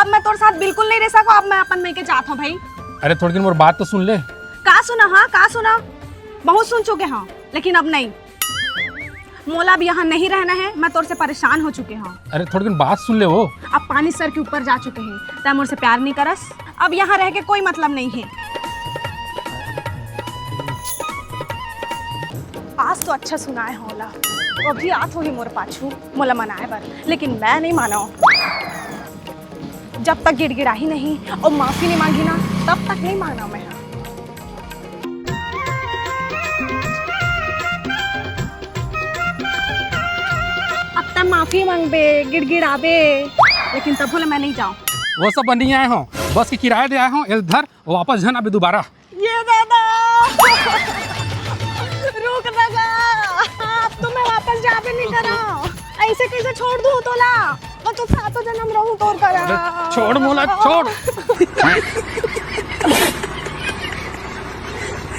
अब मैं तोर साथ बिल्कुल नहीं रह सको। अब मैं अपन में के चाहत हूँ भाई। अरे थोड़ी दिन मोर बात तो सुन ले। का सुना? हाँ का सुना? बहुत सुन चुके हैं, लेकिन अब नहीं। मोला अब यहाँ नहीं रहना है, मैं तोर से परेशान हो चुके हैं। अरे थोड़ी दिन बात सुन ले वो। अब पानी सर के ऊपर जा चुके हैं, तय मुझसे प्यार नहीं करस। अब यहाँ रह के कोई मतलब नहीं है। आज तो अच्छा सुनाए होला, अभी आत होगी मोर पाछू मोला मनाए बर, लेकिन मैं नहीं माना। जब तक गिड़गिड़ा ही नहीं और माफी नहीं मांगी ना, तब तक नहीं माना मैं। अब तक माफी मांगबे, गिड़गिड़ाबे, लेकिन तब बोले मैं नहीं जाऊँ। वो सब बन नहीं आए हो, बस की किराया दे आए हो इधर, वापस जन अभी दोबारा। ये दादा रुक दादा, अब तो मैं वापस जाबे नहीं करा। ऐसे कैसे छोड़ दूँ तोला? मैं तो सातों जन्म रहूं तोर करा। छोड़ मोला छोड़।